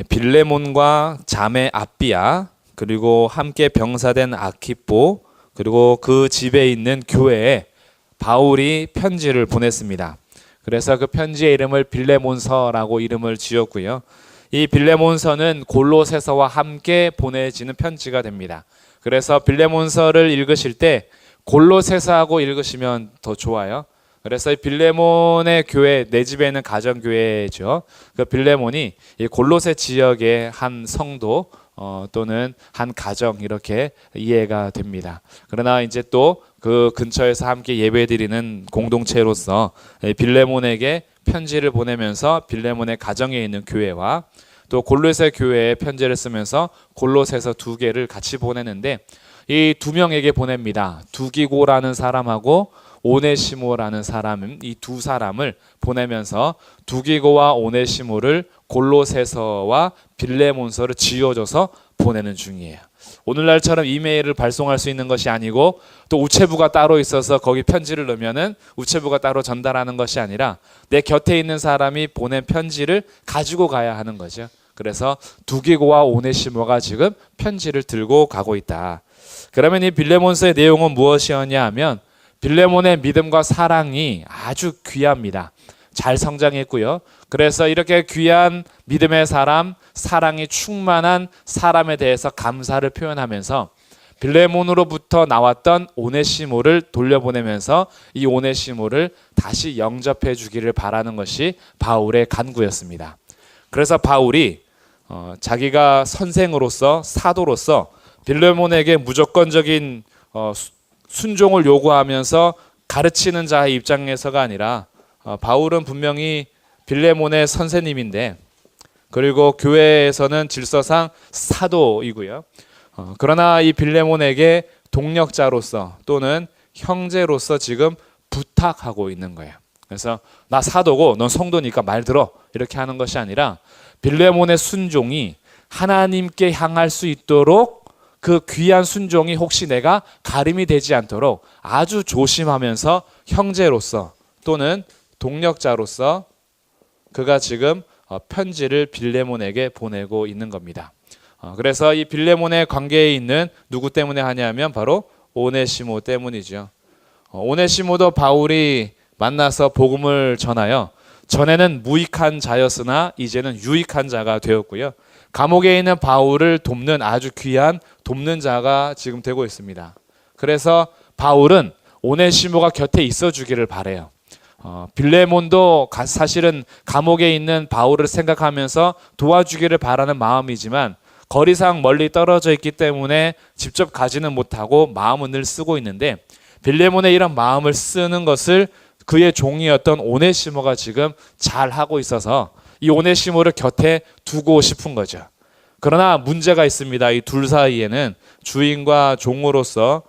빌레몬과 자매 아비야, 그리고 함께 병사된 아키포, 그리고 그 집에 있는 교회에 바울이 편지를 보냈습니다. 그래서 그 편지의 이름을 빌레몬서라고 이름을 지었고요. 이 빌레몬서는 골로새서와 함께 보내지는 편지가 됩니다. 그래서 빌레몬서를 읽으실 때 골로새서하고 읽으시면 더 좋아요. 그래서 이 빌레몬의 교회, 내 집에 있는 가정교회죠. 그 빌레몬이 이 골로새 지역의 한 성도 또는 한 가정 이렇게 이해가 됩니다. 그러나 이제 또 그 근처에서 함께 예배드리는 공동체로서 빌레몬에게 편지를 보내면서 빌레몬의 가정에 있는 교회와 또 골로새 교회에 편지를 쓰면서 골로새서 2개를 같이 보내는데 이 2명에게 보냅니다. 두기고라는 사람하고 오네시모라는 사람, 이 2사람을 보내면서 두기고와 오네시모를 골로새서와 빌레몬서를 지어줘서 보내는 중이에요. 오늘날처럼 이메일을 발송할 수 있는 것이 아니고 또 우체부가 따로 있어서 거기 편지를 넣으면은 우체부가 따로 전달하는 것이 아니라 내 곁에 있는 사람이 보낸 편지를 가지고 가야 하는 거죠. 그래서 두기고와 오네시모가 지금 편지를 들고 가고 있다. 그러면 이 빌레몬서의 내용은 무엇이었냐 하면 빌레몬의 믿음과 사랑이 아주 귀합니다. 잘 성장했고요. 그래서 이렇게 귀한 믿음의 사람, 사랑이 충만한 사람에 대해서 감사를 표현하면서 빌레몬으로부터 나왔던 오네시모를 돌려보내면서 이 오네시모를 다시 영접해 주기를 바라는 것이 바울의 간구였습니다. 그래서 바울이 자기가 선생으로서 사도로서 빌레몬에게 무조건적인 순종을 요구하면서 가르치는 자의 입장에서가 아니라 바울은 분명히 빌레몬의 선생님인데 그리고 교회에서는 질서상 사도이고요. 그러나 이 빌레몬에게 동력자로서 또는 형제로서 지금 부탁하고 있는 거예요. 그래서 나 사도고 넌 성도니까 말 들어 이렇게 하는 것이 아니라 빌레몬의 순종이 하나님께 향할 수 있도록 그 귀한 순종이 혹시 내가 가림이 되지 않도록 아주 조심하면서 형제로서 또는 동력자로서 그가 지금 편지를 빌레몬에게 보내고 있는 겁니다. 그래서 이 빌레몬의 관계에 있는 누구 때문에 하냐면 바로 오네시모 때문이죠. 오네시모도 바울이 만나서 복음을 전하여 전에는 무익한 자였으나 이제는 유익한 자가 되었고요. 감옥에 있는 바울을 돕는 아주 귀한 돕는 자가 지금 되고 있습니다. 그래서 바울은 오네시모가 곁에 있어 주기를 바래요. 빌레몬도 사실은 감옥에 있는 바울을 생각하면서 도와주기를 바라는 마음이지만 거리상 멀리 떨어져 있기 때문에 직접 가지는 못하고 마음은 늘 쓰고 있는데 빌레몬의 이런 마음을 쓰는 것을 그의 종이었던 오네시모가 지금 잘 하고 있어서 이 오네시모를 곁에 두고 싶은 거죠. 그러나 문제가 있습니다. 이 둘 사이에는 주인과 종으로서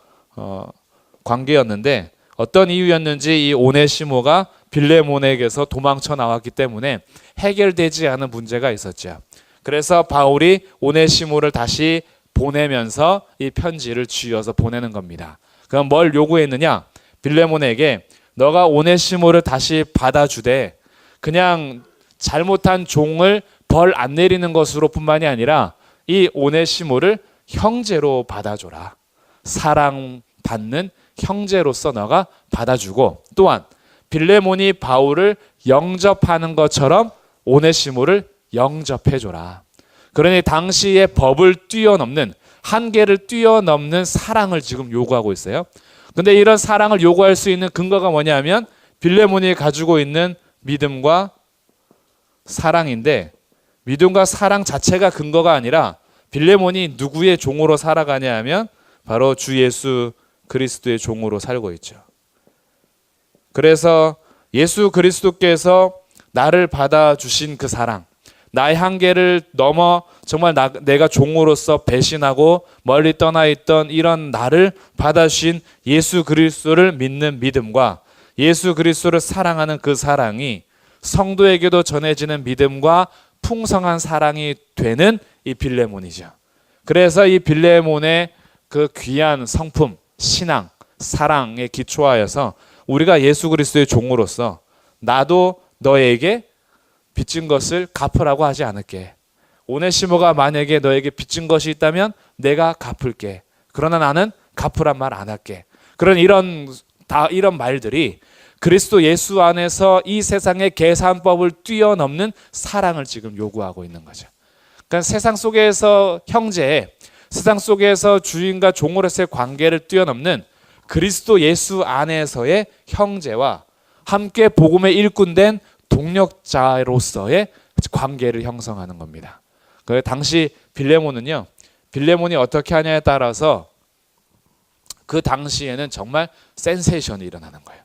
관계였는데 어떤 이유였는지 이 오네시모가 빌레몬에게서 도망쳐 나왔기 때문에 해결되지 않은 문제가 있었죠. 그래서 바울이 오네시모를 다시 보내면서 이 편지를 쥐어서 보내는 겁니다. 그럼 뭘 요구했느냐? 빌레몬에게 너가 오네시모를 다시 받아주되 그냥 잘못한 종을 벌 안 내리는 것으로 뿐만이 아니라 이 오네시모를 형제로 받아줘라. 사랑받는 형제로서 너가 받아주고 또한 빌레몬이 바울을 영접하는 것처럼 오네시모를 영접해줘라. 그러니 당시의 법을 뛰어넘는 한계를 뛰어넘는 사랑을 지금 요구하고 있어요. 근데 이런 사랑을 요구할 수 있는 근거가 뭐냐면 빌레몬이 가지고 있는 믿음과 사랑인데 믿음과 사랑 자체가 근거가 아니라 빌레몬이 누구의 종으로 살아가냐 하면 바로 주 예수 그리스도의 종으로 살고 있죠. 그래서 예수 그리스도께서 나를 받아주신 그 사랑, 나의 한계를 넘어 정말 내가 종으로서 배신하고 멀리 떠나 있던 이런 나를 받아주신 예수 그리스도를 믿는 믿음과 예수 그리스도를 사랑하는 그 사랑이 성도에게도 전해지는 믿음과 풍성한 사랑이 되는 이 빌레몬이죠. 그래서 이 빌레몬의 그 귀한 성품, 신앙, 사랑에 기초하여서 우리가 예수 그리스도의 종으로서 나도 너에게 빚진 것을 갚으라고 하지 않을게. 오네시모가 만약에 너에게 빚진 것이 있다면 내가 갚을게. 그러나 나는 갚으란 말 안 할게. 그런 이런 말들이 그리스도 예수 안에서 이 세상의 계산법을 뛰어넘는 사랑을 지금 요구하고 있는 거죠. 그러니까 세상 속에서 형제, 세상 속에서 주인과 종으로서의 관계를 뛰어넘는 그리스도 예수 안에서의 형제와 함께 복음의 일꾼된 동력자로서의 관계를 형성하는 겁니다. 그 당시 빌레몬이 어떻게 하냐에 따라서 그 당시에는 정말 센세이션이 일어나는 거예요.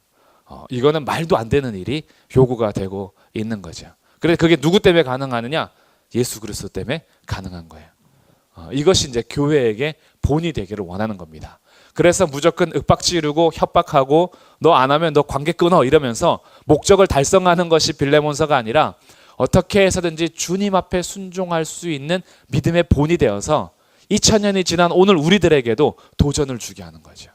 이거는 말도 안 되는 일이 요구가 되고 있는 거죠. 그래서 그게 누구 때문에 가능하느냐? 예수 그리스도 때문에 가능한 거예요. 이것이 이제 교회에게 본이 되기를 원하는 겁니다. 그래서 무조건 윽박지르고 협박하고 너 안 하면 너 관계 끊어 이러면서 목적을 달성하는 것이 빌레몬서가 아니라 어떻게 해서든지 주님 앞에 순종할 수 있는 믿음의 본이 되어서 2000년이 지난 오늘 우리들에게도 도전을 주게 하는 거죠.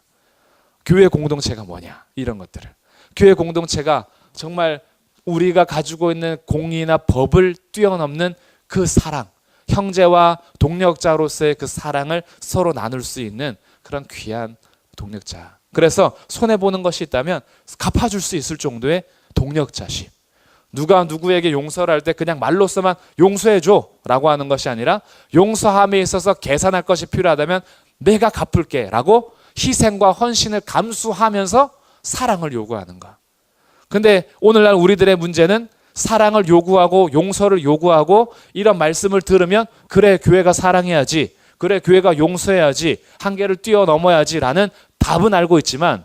교회 공동체가 뭐냐 이런 것들을. 교회 공동체가 정말 우리가 가지고 있는 공의나 법을 뛰어넘는 그 사랑, 형제와 동력자로서의 그 사랑을 서로 나눌 수 있는 그런 귀한 동력자. 그래서 손해보는 것이 있다면 갚아줄 수 있을 정도의 동력자심. 누가 누구에게 용서를 할 때 그냥 말로서만 용서해줘 라고 하는 것이 아니라 용서함에 있어서 계산할 것이 필요하다면 내가 갚을게 라고 희생과 헌신을 감수하면서 사랑을 요구하는 것. 근데 오늘날 우리들의 문제는 사랑을 요구하고 용서를 요구하고 이런 말씀을 들으면 그래 교회가 사랑해야지, 그래 교회가 용서해야지, 한계를 뛰어넘어야지 라는 답은 알고 있지만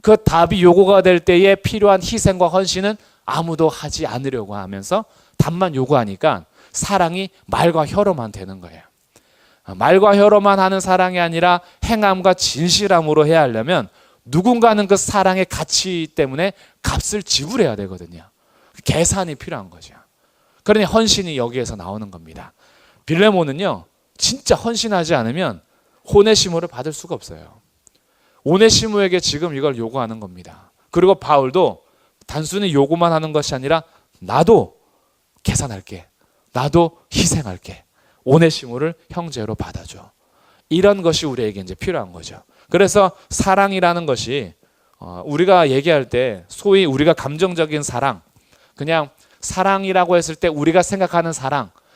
그 답이 요구가 될 때에 필요한 희생과 헌신은 아무도 하지 않으려고 하면서 답만 요구하니까 사랑이 말과 혀로만 되는 거예요. 말과 혀로만 하는 사랑이 아니라 행함과 진실함으로 해야 하려면 누군가는 그 사랑의 가치 때문에 값을 지불해야 되거든요. 계산이 필요한 거죠. 그러니 헌신이 여기에서 나오는 겁니다. 빌레몬은요 진짜 헌신하지 않으면 오네시모를 받을 수가 없어요. 오네시모에게 지금 이걸 요구하는 겁니다. 그리고 바울도 단순히 요구만 하는 것이 아니라 나도 계산할게, 나도 희생할게, 오네시모를 형제로 받아줘. 이런 것이 우리에게 이제 필요한 거죠. 그래서 사랑이라는 것이 우리가 얘기할 때 소위 우리가 감정적인 사랑, 그냥 사랑이라고 했을 때 우리가 생각하는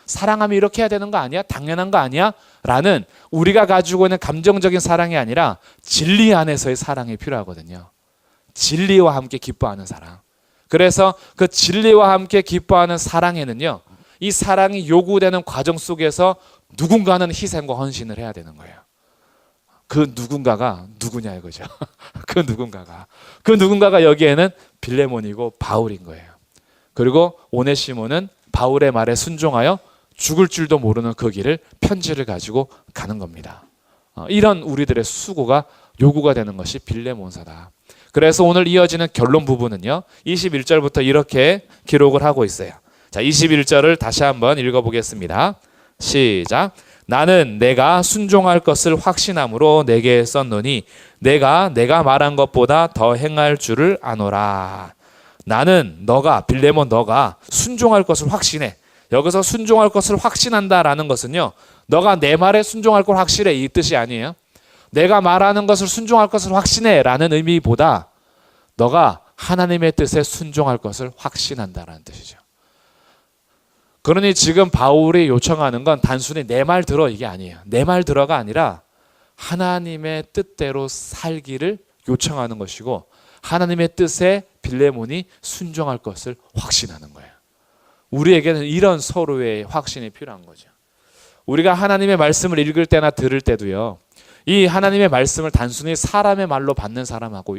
사랑하면 이렇게 해야 되는 거 아니야? 당연한 거 아니야? 라는 우리가 가지고 있는 감정적인 사랑이 아니라 진리 안에서의 사랑이 필요하거든요. 진리와 함께 기뻐하는 사랑. 그래서 그 진리와 함께 기뻐하는 사랑에는요, 이 사랑이 요구되는 과정 속에서 누군가는 희생과 헌신을 해야 되는 거예요. 그 누군가가 누구냐 이거죠. 그 누군가가 여기에는 빌레몬이고 바울인 거예요. 그리고 오네시모는 바울의 말에 순종하여 죽을 줄도 모르는 그 길을 편지를 가지고 가는 겁니다. 이런 우리들의 수고가 요구가 되는 것이 빌레몬서다. 그래서 오늘 이어지는 결론 부분은요, 21절부터 이렇게 기록을 하고 있어요. 자, 21절을 다시 한번 읽어보겠습니다. 시작. 나는 내가 순종할 것을 확신함으로 내게 썼노니 내가 말한 것보다 더 행할 줄을 아노라. 나는 빌레몬 너가 순종할 것을 확신해. 여기서 순종할 것을 확신한다라는 것은요, 너가 내 말에 순종할 걸 확실해 이 뜻이 아니에요. 내가 말하는 것을 순종할 것을 확신해 라는 의미보다 너가 하나님의 뜻에 순종할 것을 확신한다라는 뜻이죠. 그러니 지금 바울이 요청하는 건 단순히 내 말 들어 이게 아니에요. 내 말 들어가 아니라 하나님의 뜻대로 살기를 요청하는 것이고 하나님의 뜻에 빌레몬이 순종할 것을 확신하는 거예요. 우리에게는 이런 서로의 확신이 필요한 거죠. 우리가 하나님의 말씀을 읽을 때나 들을 때도요, 이 하나님의 말씀을 단순히 사람의 말로 받는 사람하고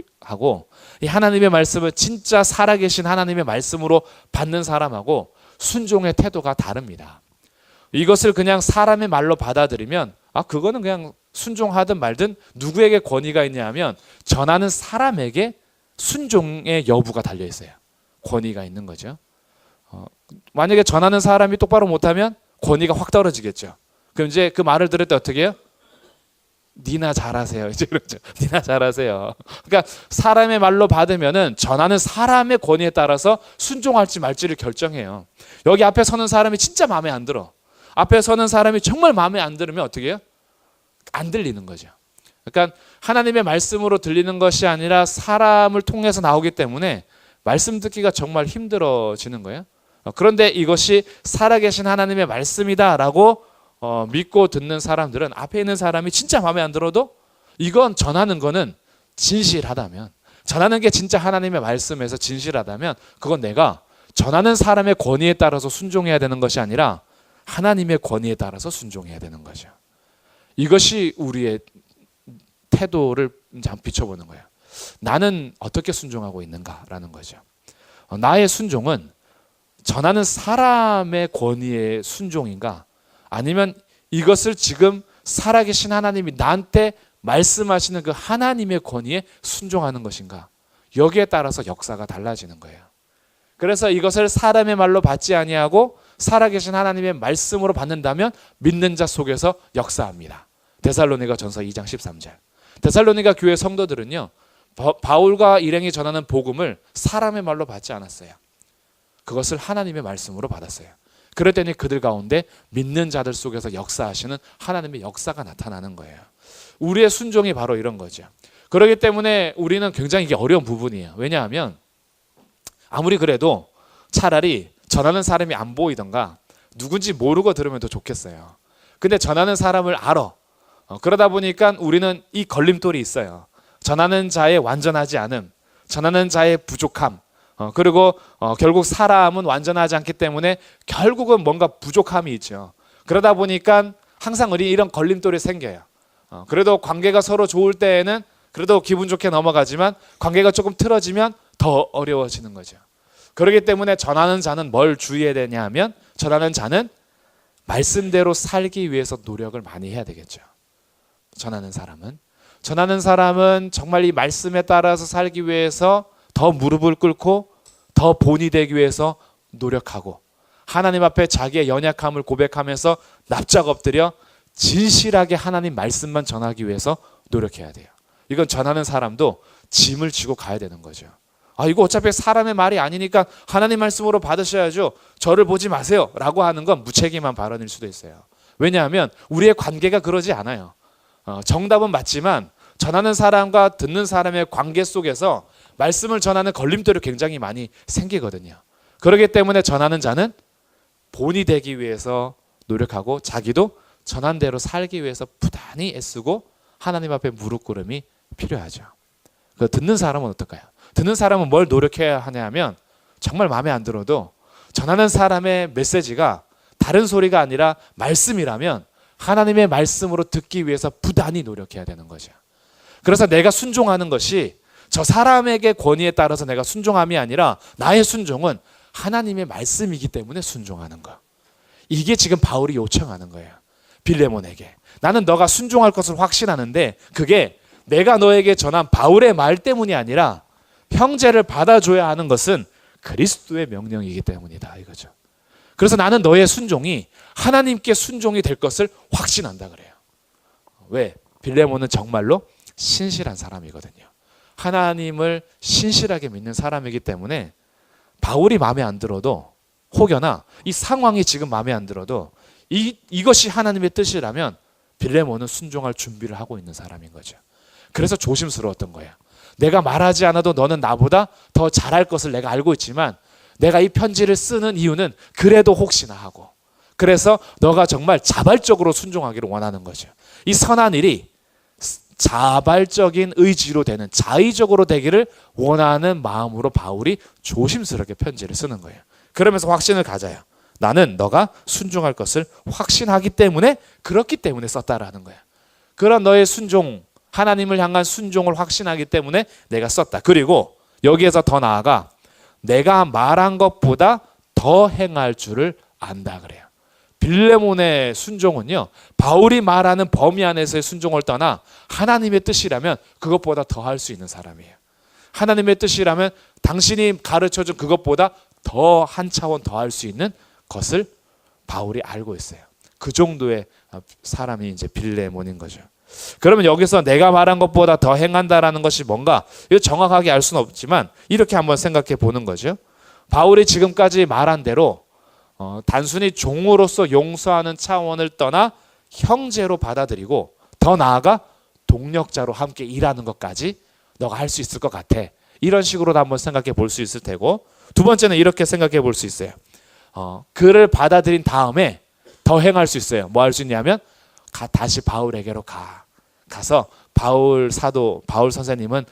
이 하나님의 말씀을 진짜 살아계신 하나님의 말씀으로 받는 사람하고 순종의 태도가 다릅니다. 이것을 그냥 사람의 말로 받아들이면 그거는 그냥 순종하든 말든 누구에게 권위가 있냐 하면 전하는 사람에게 순종의 여부가 달려 있어요. 권위가 있는 거죠. 만약에 전하는 사람이 똑바로 못하면 권위가 확 떨어지겠죠. 그럼 이제 그 말을 들을 때 어떻게 해요? 니나 잘하세요. 이제 그렇죠. 니나 잘하세요. 그러니까 사람의 말로 받으면은 전하는 사람의 권위에 따라서 순종할지 말지를 결정해요. 여기 앞에 서는 사람이 진짜 마음에 안 들어. 앞에 서는 사람이 정말 마음에 안 들으면 어떻게 해요? 안 들리는 거죠. 그러니까 하나님의 말씀으로 들리는 것이 아니라 사람을 통해서 나오기 때문에 말씀 듣기가 정말 힘들어지는 거예요. 그런데 이것이 살아계신 하나님의 말씀이다라고 믿고 듣는 사람들은 앞에 있는 사람이 진짜 마음에 안 들어도 이건 전하는 거는 진실하다면, 전하는 게 진짜 하나님의 말씀에서 진실하다면 그건 내가 전하는 사람의 권위에 따라서 순종해야 되는 것이 아니라 하나님의 권위에 따라서 순종해야 되는 거죠. 이것이 우리의 태도를 이제 한번 비춰보는 거예요. 나는 어떻게 순종하고 있는가라는 거죠. 나의 순종은 전하는 사람의 권위의 순종인가, 아니면 이것을 지금 살아계신 하나님이 나한테 말씀하시는 그 하나님의 권위에 순종하는 것인가, 여기에 따라서 역사가 달라지는 거예요. 그래서 이것을 사람의 말로 받지 아니하고 살아계신 하나님의 말씀으로 받는다면 믿는 자 속에서 역사합니다. 데살로니가 전서 2장 13절. 데살로니가 교회 성도들은요, 바울과 일행이 전하는 복음을 사람의 말로 받지 않았어요. 그것을 하나님의 말씀으로 받았어요. 그럴 때는 그들 가운데 믿는 자들 속에서 역사하시는 하나님의 역사가 나타나는 거예요. 우리의 순종이 바로 이런 거죠. 그렇기 때문에 우리는 굉장히 이게 어려운 부분이에요. 왜냐하면 아무리 그래도 차라리 전하는 사람이 안 보이던가 누군지 모르고 들으면 더 좋겠어요. 근데 전하는 사람을 알아. 그러다 보니까 우리는 이 걸림돌이 있어요. 전하는 자의 완전하지 않음, 전하는 자의 부족함, 그리고 결국 사람은 완전하지 않기 때문에 결국은 뭔가 부족함이 있죠. 그러다 보니까 항상 우리 이런 걸림돌이 생겨요. 그래도 관계가 서로 좋을 때에는 그래도 기분 좋게 넘어가지만 관계가 조금 틀어지면 더 어려워지는 거죠. 그렇기 때문에 전하는 자는 뭘 주의해야 되냐 하면, 전하는 자는 말씀대로 살기 위해서 노력을 많이 해야 되겠죠. 전하는 사람은 정말 이 말씀에 따라서 살기 위해서 더 무릎을 꿇고 더 본이 되기 위해서 노력하고, 하나님 앞에 자기의 연약함을 고백하면서 납작 엎드려 진실하게 하나님 말씀만 전하기 위해서 노력해야 돼요. 이건 전하는 사람도 짐을 지고 가야 되는 거죠. 이거 어차피 사람의 말이 아니니까 하나님 말씀으로 받으셔야죠, 저를 보지 마세요 라고 하는 건 무책임한 발언일 수도 있어요. 왜냐하면 우리의 관계가 그러지 않아요. 정답은 맞지만 전하는 사람과 듣는 사람의 관계 속에서 말씀을 전하는 걸림돌이 굉장히 많이 생기거든요. 그렇기 때문에 전하는 자는 본이 되기 위해서 노력하고 자기도 전한 대로 살기 위해서 부단히 애쓰고 하나님 앞에 무릎 꿇음이 필요하죠. 듣는 사람은 어떨까요? 듣는 사람은 뭘 노력해야 하냐면, 정말 마음에 안 들어도 전하는 사람의 메시지가 다른 소리가 아니라 말씀이라면 하나님의 말씀으로 듣기 위해서 부단히 노력해야 되는 거죠. 그래서 내가 순종하는 것이 저 사람에게 권위에 따라서 내가 순종함이 아니라 나의 순종은 하나님의 말씀이기 때문에 순종하는 거. 이게 지금 바울이 요청하는 거예요. 빌레몬에게. 나는 너가 순종할 것을 확신하는데 그게 내가 너에게 전한 바울의 말 때문이 아니라 형제를 받아줘야 하는 것은 그리스도의 명령이기 때문이다, 이거죠. 그래서 나는 너의 순종이 하나님께 순종이 될 것을 확신한다 그래요. 왜? 빌레몬은 정말로 신실한 사람이거든요. 하나님을 신실하게 믿는 사람이기 때문에 바울이 마음에 안 들어도, 혹여나 이 상황이 지금 마음에 안 들어도 이것이 하나님의 뜻이라면 빌레몬은 순종할 준비를 하고 있는 사람인 거죠. 그래서 조심스러웠던 거예요. 내가 말하지 않아도 너는 나보다 더 잘할 것을 내가 알고 있지만 내가 이 편지를 쓰는 이유는 그래도 혹시나 하고, 그래서 너가 정말 자발적으로 순종하기를 원하는 거죠. 이 선한 일이 자발적인 의지로 되는, 자의적으로 되기를 원하는 마음으로 바울이 조심스럽게 편지를 쓰는 거예요. 그러면서 확신을 가져요. 나는 너가 순종할 것을 확신하기 때문에, 그렇기 때문에 썼다라는 거야. 그런 너의 순종, 하나님을 향한 순종을 확신하기 때문에 내가 썼다. 그리고 여기에서 더 나아가 내가 말한 것보다 더 행할 줄을 안다 그래요. 빌레몬의 순종은요, 바울이 말하는 범위 안에서의 순종을 떠나 하나님의 뜻이라면 그것보다 더 할 수 있는 사람이에요. 하나님의 뜻이라면 당신이 가르쳐준 그것보다 더 한 차원 더 할 수 있는 것을 바울이 알고 있어요. 그 정도의 사람이 이제 빌레몬인 거죠. 그러면 여기서 내가 말한 것보다 더 행한다라는 것이 뭔가, 이거 정확하게 알 수는 없지만 이렇게 한번 생각해 보는 거죠. 바울이 지금까지 말한 대로 단순히 종으로서 용서하는 차원을 떠나 형제로 받아들이고 더 나아가 동력자로 함께 일하는 것까지 너가 할 수 있을 것 같아. 이런 식으로도 한번 생각해 볼 수 있을 테고, 두 번째는 이렇게 생각해 볼 수 있어요. 그를 받아들인 다음에 더 행할 수 있어요. 뭐 할 수 있냐면 다시 바울에게로 가서 바울 선생님은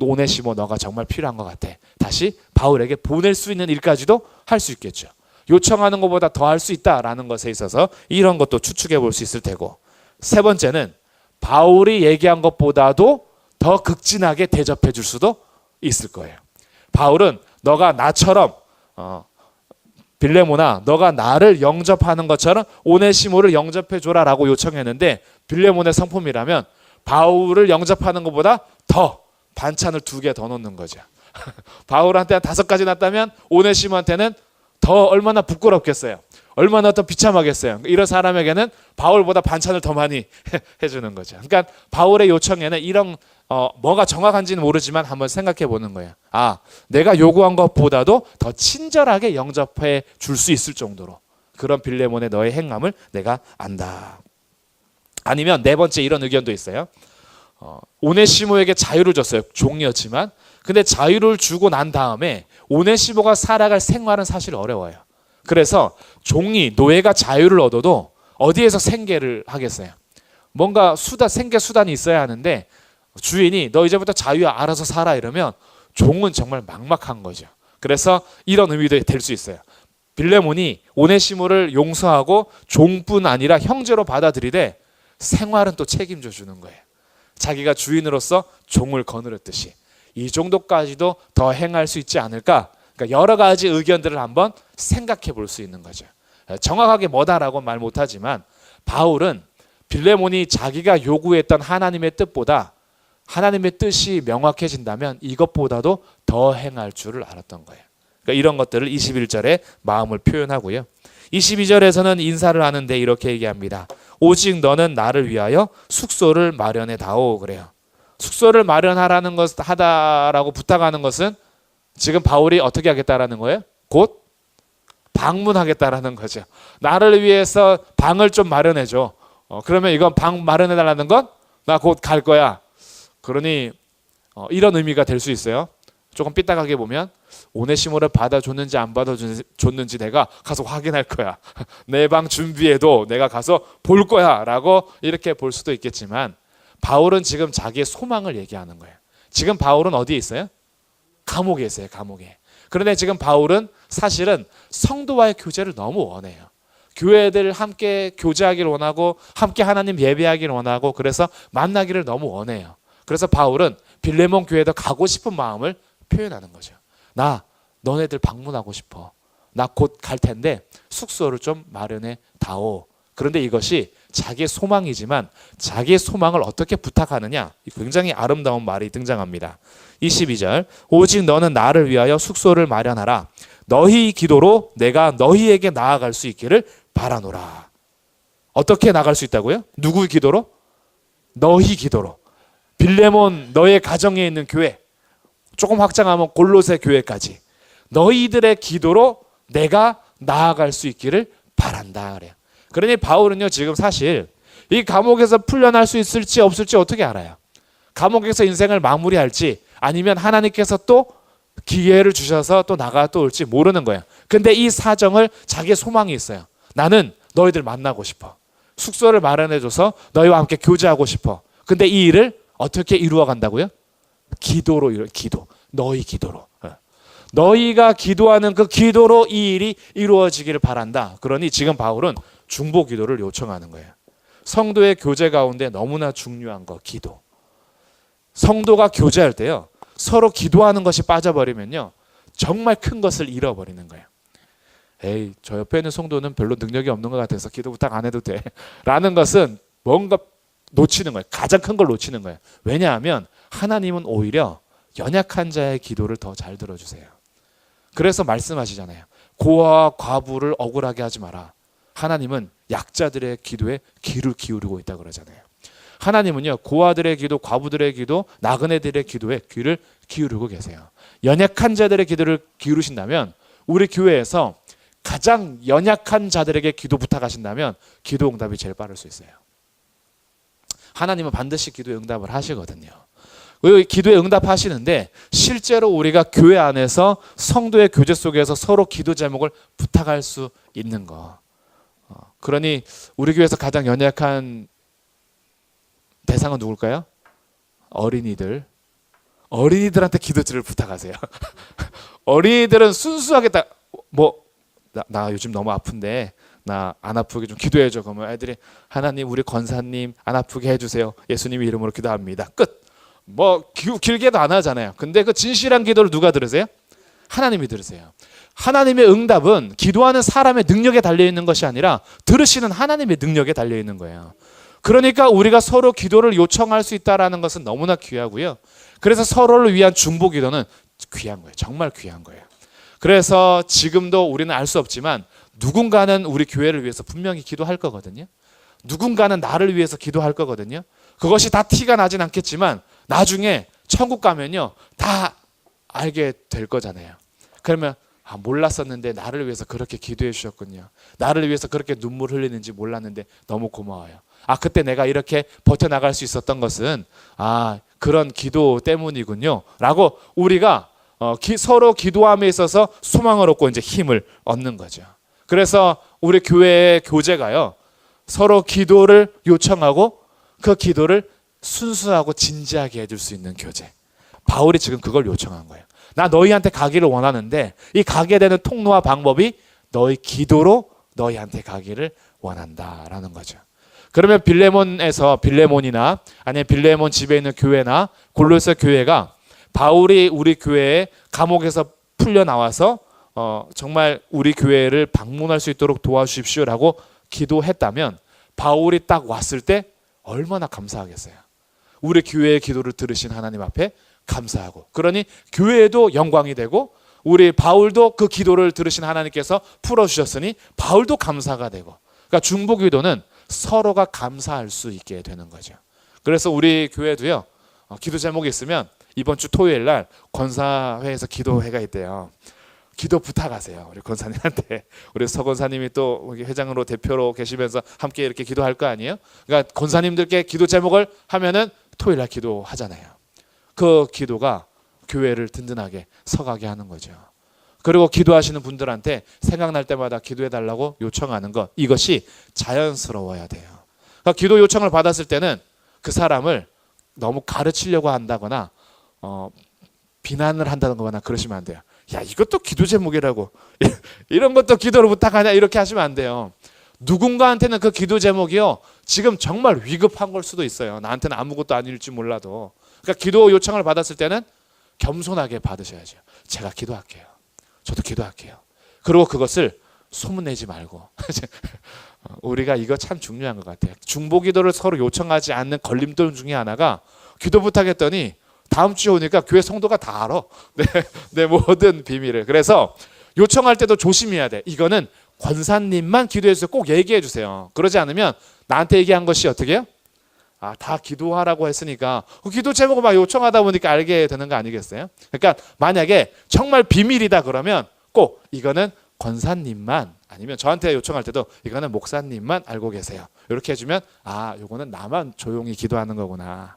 오네시모 너가 정말 필요한 것 같아. 다시 바울에게 보낼 수 있는 일까지도 할 수 있겠죠. 요청하는 것보다 더 할 수 있다라는 것에 있어서 이런 것도 추측해 볼 수 있을 테고, 세 번째는 바울이 얘기한 것보다도 더 극진하게 대접해 줄 수도 있을 거예요. 바울은 너가 나처럼 빌레몬아 너가 나를 영접하는 것처럼 오네시모를 영접해 줘라라고 요청했는데, 빌레몬의 성품이라면 바울을 영접하는 것보다 더 반찬을 2개 더 넣는 거죠. 바울한테 한 5가지 놨다면 오네시모한테는 더 얼마나 부끄럽겠어요. 얼마나 더 비참하겠어요. 이런 사람에게는 바울보다 반찬을 더 많이 해주는 거죠. 그러니까 바울의 요청에는 이런 뭐가 정확한지는 모르지만 한번 생각해 보는 거예요. 내가 요구한 것보다도 더 친절하게 영접해 줄 수 있을 정도로 그런 빌레몬의 너의 행함을 내가 안다. 아니면 네 번째 이런 의견도 있어요. 오네시모에게 자유를 줬어요. 종이었지만. 근데 자유를 주고 난 다음에 오네시모가 살아갈 생활은 사실 어려워요. 그래서 노예가 자유를 얻어도 어디에서 생계를 하겠어요? 뭔가 생계 수단이 있어야 하는데, 주인이 너 이제부터 자유야 알아서 살아 이러면 종은 정말 막막한 거죠. 그래서 이런 의미도 될 수 있어요. 빌레몬이 오네시모를 용서하고 종뿐 아니라 형제로 받아들이되 생활은 또 책임져 주는 거예요. 자기가 주인으로서 종을 거느렸듯이 이 정도까지도 더 행할 수 있지 않을까? 그러니까 여러 가지 의견들을 한번 생각해 볼 수 있는 거죠. 정확하게 뭐다라고 말 못하지만 바울은 빌레몬이 자기가 요구했던 하나님의 뜻보다 하나님의 뜻이 명확해진다면 이것보다도 더 행할 줄을 알았던 거예요. 그러니까 이런 것들을 21절에 마음을 표현하고요. 22절에서는 인사를 하는데 이렇게 얘기합니다. 오직 너는 나를 위하여 숙소를 마련해 다오 그래요. 숙소를 마련하라는 하다라고 부탁하는 것은 지금 바울이 어떻게 하겠다라는 거예요? 곧 방문하겠다라는 거죠. 나를 위해서 방을 좀 마련해줘. 그러면 이건 방 마련해달라는 건 나 곧 갈 거야. 그러니 이런 의미가 될 수 있어요. 조금 삐딱하게 보면 오네시모를 받아줬는지 안 받아줬는지 내가 가서 확인할 거야. 내 방 준비해도 내가 가서 볼 거야 라고 이렇게 볼 수도 있겠지만, 바울은 지금 자기의 소망을 얘기하는 거예요. 지금 바울은 어디에 있어요? 감옥에 있어요. 감옥에. 그런데 지금 바울은 사실은 성도와의 교제를 너무 원해요. 교회들 함께 교제하기를 원하고 함께 하나님 예배하기를 원하고 그래서 만나기를 너무 원해요. 그래서 바울은 빌레몬 교회도 가고 싶은 마음을 표현하는 거죠. 나 너네들 방문하고 싶어. 나 곧 갈 텐데 숙소를 좀 마련해 다오. 그런데 이것이 자기의 소망이지만 자기의 소망을 어떻게 부탁하느냐, 굉장히 아름다운 말이 등장합니다. 22절 오직 너는 나를 위하여 숙소를 마련하라. 너희 기도로 내가 너희에게 나아갈 수 있기를 바라노라. 어떻게 나갈 수 있다고요? 누구의 기도로? 너희 기도로. 빌레몬 너의 가정에 있는 교회, 조금 확장하면 골로새 교회까지 너희들의 기도로 내가 나아갈 수 있기를 바란다 그래요. 그러니 바울은요 지금 사실 이 감옥에서 풀려날 수 있을지 없을지 어떻게 알아요? 감옥에서 인생을 마무리할지 아니면 하나님께서 또 기회를 주셔서 또 나가 또 올지 모르는 거예요. 근데 이 사정을 자기의 소망이 있어요. 나는 너희들 만나고 싶어. 숙소를 마련해줘서 너희와 함께 교제하고 싶어. 근데 이 일을 어떻게 이루어 간다고요? 기도로 기도. 너희 기도로. 너희가 기도하는 그 기도로 이 일이 이루어지기를 바란다. 그러니 지금 바울은 중보 기도를 요청하는 거예요. 성도의 교제 가운데 너무나 중요한 거 기도. 성도가 교제할 때요. 서로 기도하는 것이 빠져버리면요. 정말 큰 것을 잃어버리는 거예요. 에이, 저 옆에 있는 성도는 별로 능력이 없는 것 같아서 기도 부탁 안 해도 돼. 라는 것은 뭔가 놓치는 거예요. 가장 큰 걸 놓치는 거예요. 왜냐하면 하나님은 오히려 연약한 자의 기도를 더 잘 들어주세요. 그래서 말씀하시잖아요. 고아와 과부를 억울하게 하지 마라. 하나님은 약자들의 기도에 귀를 기울이고 있다 그러잖아요. 하나님은요 고아들의 기도, 과부들의 기도, 나그네들의 기도에 귀를 기울이고 계세요. 연약한 자들의 기도를 기울이신다면 우리 교회에서 가장 연약한 자들에게 기도 부탁하신다면 기도 응답이 제일 빠를 수 있어요. 하나님은 반드시 기도에 응답을 하시거든요. 기도에 응답하시는데 실제로 우리가 교회 안에서 성도의 교제 속에서 서로 기도 제목을 부탁할 수 있는 거. 그러니 우리 교회에서 가장 연약한 대상은 누굴까요? 어린이들. 어린이들한테 기도를 부탁하세요. 어린이들은 순수하게 나 요즘 너무 아픈데 나 안 아프게 좀 기도해 줘. 그러면 애들이 하나님 우리 권사님 안 아프게 해주세요. 예수님 이름으로 기도합니다. 끝. 길게도 안 하잖아요. 근데 그 진실한 기도를 누가 들으세요? 하나님이 들으세요. 하나님의 응답은 기도하는 사람의 능력에 달려있는 것이 아니라 들으시는 하나님의 능력에 달려있는 거예요. 그러니까 우리가 서로 기도를 요청할 수 있다는 것은 너무나 귀하고요. 그래서 서로를 위한 중보 기도는 귀한 거예요. 정말 귀한 거예요. 그래서 지금도 우리는 알 수 없지만 누군가는 우리 교회를 위해서 분명히 기도할 거거든요. 누군가는 나를 위해서 기도할 거거든요. 그것이 다 티가 나진 않겠지만 나중에 천국 가면요 다 알게 될 거잖아요. 그러면 몰랐었는데 나를 위해서 그렇게 기도해 주셨군요. 나를 위해서 그렇게 눈물 흘리는지 몰랐는데 너무 고마워요. 그때 내가 이렇게 버텨나갈 수 있었던 것은 그런 기도 때문이군요 라고 우리가 서로 기도함에 있어서 소망을 얻고 이제 힘을 얻는 거죠. 그래서 우리 교회의 교제가요 서로 기도를 요청하고 그 기도를 순수하고 진지하게 해줄 수 있는 교제. 바울이 지금 그걸 요청한 거예요. 나 너희한테 가기를 원하는데 이 가게 되는 통로와 방법이 너희 기도로 너희한테 가기를 원한다라는 거죠. 그러면 빌레몬이나 아니면 빌레몬 집에 있는 교회나 골로새 교회가 바울이 우리 교회에 감옥에서 풀려 나와서 정말 우리 교회를 방문할 수 있도록 도와주십시오라고 기도했다면 바울이 딱 왔을 때 얼마나 감사하겠어요. 우리 교회의 기도를 들으신 하나님 앞에 감사하고, 그러니 교회에도 영광이 되고 우리 바울도 그 기도를 들으신 하나님께서 풀어주셨으니 바울도 감사가 되고, 그러니까 중보기도는 서로가 감사할 수 있게 되는 거죠. 그래서 우리 교회도요 기도 제목이 있으면 이번 주 토요일 날 권사회에서 기도회가 있대요. 기도 부탁하세요. 우리 권사님한테. 우리 서 권사님이 또 회장으로 대표로 계시면서 함께 이렇게 기도할 거 아니에요? 그러니까 권사님들께 기도 제목을 하면은 토요일 날 기도하잖아요. 그 기도가 교회를 든든하게 서가게 하는 거죠. 그리고 기도하시는 분들한테 생각날 때마다 기도해 달라고 요청하는 것, 이것이 자연스러워야 돼요. 그러니까 기도 요청을 받았을 때는 그 사람을 너무 가르치려고 한다거나 비난을 한다거나 그러시면 안 돼요. 야, 이것도 기도 제목이라고 이런 것도 기도를 부탁하냐 이렇게 하시면 안 돼요. 누군가한테는 그 기도 제목이요 지금 정말 위급한 걸 수도 있어요. 나한테는 아무것도 아닐지 몰라도. 그러니까 기도 요청을 받았을 때는 겸손하게 받으셔야죠. 제가 기도할게요. 저도 기도할게요. 그리고 그것을 소문내지 말고 우리가 이거 참 중요한 것 같아요. 중보기도를 서로 요청하지 않는 걸림돌 중에 하나가, 기도 부탁했더니 다음 주에 오니까 교회 성도가 다 알아. 내 모든 비밀을. 그래서 요청할 때도 조심해야 돼. 이거는 권사님만 기도해 주세요. 꼭 얘기해 주세요. 그러지 않으면 나한테 얘기한 것이 어떻게 해요? 다 기도하라고 했으니까 기도 제목을 막 요청하다 보니까 알게 되는 거 아니겠어요? 그러니까 만약에 정말 비밀이다 그러면 꼭 이거는 권사님만, 아니면 저한테 요청할 때도 이거는 목사님만 알고 계세요. 이렇게 해주면 요거는 나만 조용히 기도하는 거구나.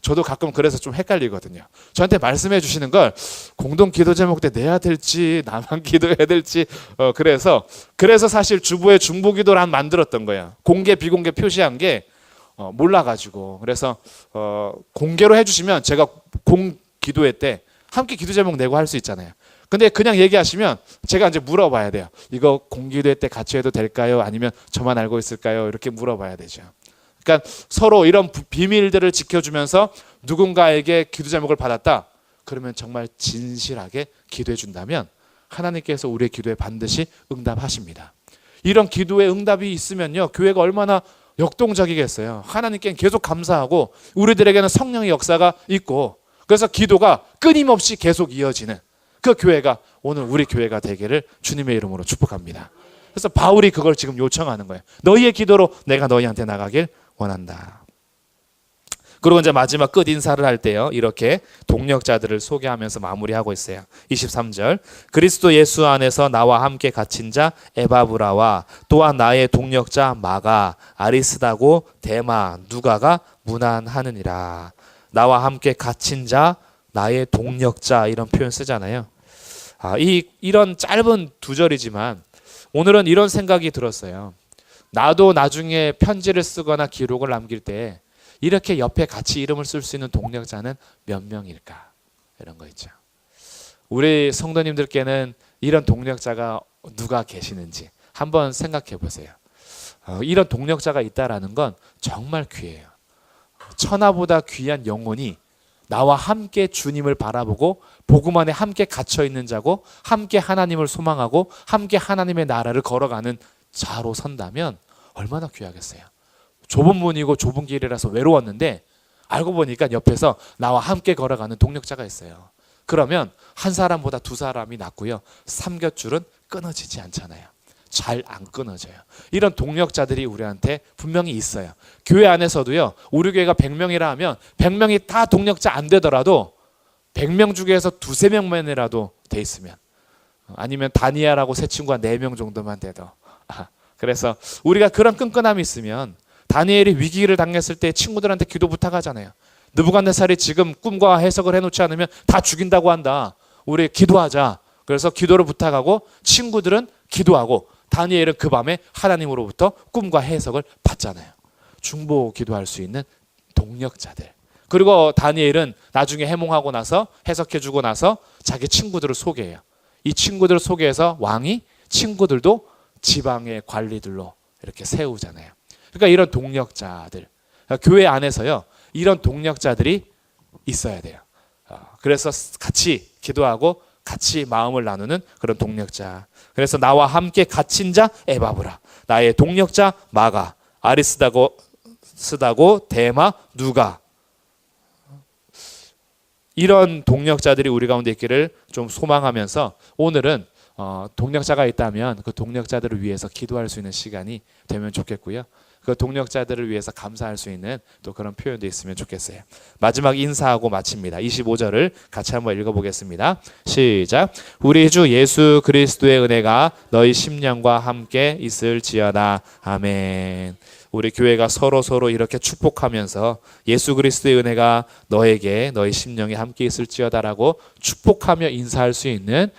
저도 가끔 그래서 좀 헷갈리거든요. 저한테 말씀해 주시는 걸 공동 기도 제목 때 내야 될지 나만 기도해야 될지 그래서 사실 주보에 중보 기도를 만들었던 거예요. 공개 비공개 표시한 게 몰라가지고. 그래서 공개로 해주시면 제가 기도회 때 함께 기도 제목 내고 할 수 있잖아요. 근데 그냥 얘기하시면 제가 이제 물어봐야 돼요. 이거 공기도회 때 같이 해도 될까요? 아니면 저만 알고 있을까요? 이렇게 물어봐야 되죠. 그러니까 서로 이런 비밀들을 지켜주면서 누군가에게 기도 제목을 받았다. 그러면 정말 진실하게 기도해 준다면 하나님께서 우리의 기도에 반드시 응답하십니다. 이런 기도에 응답이 있으면요, 교회가 얼마나 역동적이겠어요. 하나님께는 계속 감사하고 우리들에게는 성령의 역사가 있고, 그래서 기도가 끊임없이 계속 이어지는 그 교회가 오늘 우리 교회가 되기를 주님의 이름으로 축복합니다. 그래서 바울이 그걸 지금 요청하는 거예요. 너희의 기도로 내가 너희한테 나가길 원한다. 그리고 이제 마지막 끝 인사를 할 때요, 이렇게 동력자들을 소개하면서 마무리하고 있어요. 23절, 그리스도 예수 안에서 나와 함께 갇힌 자 에바브라와 또한 나의 동력자 마가, 아리스다고, 데마, 누가가 문안하느니라. 나와 함께 갇힌 자, 나의 동력자, 이런 표현 쓰잖아요. 이런 짧은 두 절이지만 오늘은 이런 생각이 들었어요. 나도 나중에 편지를 쓰거나 기록을 남길 때 이렇게 옆에 같이 이름을 쓸 수 있는 동력자는 몇 명일까? 이런 거 있죠. 우리 성도님들께는 이런 동력자가 누가 계시는지 한번 생각해 보세요. 이런 동력자가 있다라는 건 정말 귀해요. 천하보다 귀한 영혼이 나와 함께 주님을 바라보고 복음 안에 함께 갇혀 있는 자고, 함께 하나님을 소망하고 함께 하나님의 나라를 걸어가는 자로 선다면 얼마나 귀하겠어요. 좁은 문이고 좁은 길이라서 외로웠는데 알고 보니까 옆에서 나와 함께 걸어가는 동력자가 있어요. 그러면 한 사람보다 두 사람이 낫고요, 삼겹줄은 끊어지지 않잖아요. 잘 안 끊어져요. 이런 동력자들이 우리한테 분명히 있어요. 교회 안에서도요, 우리 교회가 100명이라 하면 100명이 다 동력자 안 되더라도 100명 중에서 두세 명만이라도 돼 있으면, 아니면 다니엘하고 세 친구가 4명 정도만 돼도, 그래서 우리가 그런 끈끈함이 있으면, 다니엘이 위기를 당했을 때 친구들한테 기도 부탁하잖아요. 느부갓네살이 지금 꿈과 해석을 해놓지 않으면 다 죽인다고 한다. 우리 기도하자. 그래서 기도를 부탁하고 친구들은 기도하고 다니엘은 그 밤에 하나님으로부터 꿈과 해석을 받잖아요. 중보 기도할 수 있는 동력자들. 그리고 다니엘은 나중에 해몽하고 나서 해석해주고 나서 자기 친구들을 소개해요. 이 친구들을 소개해서 왕이 친구들도 지방의 관리들로 이렇게 세우잖아요. 그러니까 이런 동력자들, 교회 안에서요, 이런 동력자들이 있어야 돼요. 그래서 같이 기도하고 같이 마음을 나누는 그런 동력자. 그래서 나와 함께 갇힌 자 에바브라, 나의 동력자 마가, 아리스다고, 데마, 누가. 이런 동력자들이 우리 가운데 있기를 좀 소망하면서 오늘은 동력자가 있다면 그 동력자들을 위해서 기도할 수 있는 시간이 되면 좋겠고요. 그 동력자들을 위해서 감사할 수 있는 또 그런 표현도 있으면 좋겠어요. 마지막 인사하고 마칩니다. 25절을 같이 한번 읽어보겠습니다. 시작. 우리 주 예수 그리스도의 은혜가 너희 심령과 함께 있을지어다. 아멘. 우리 교회가 서로 이렇게 축복하면서 예수 그리스도의 은혜가 너에게, 너희 심령에 함께 있을지어다라고 축복하며 인사할 수 있는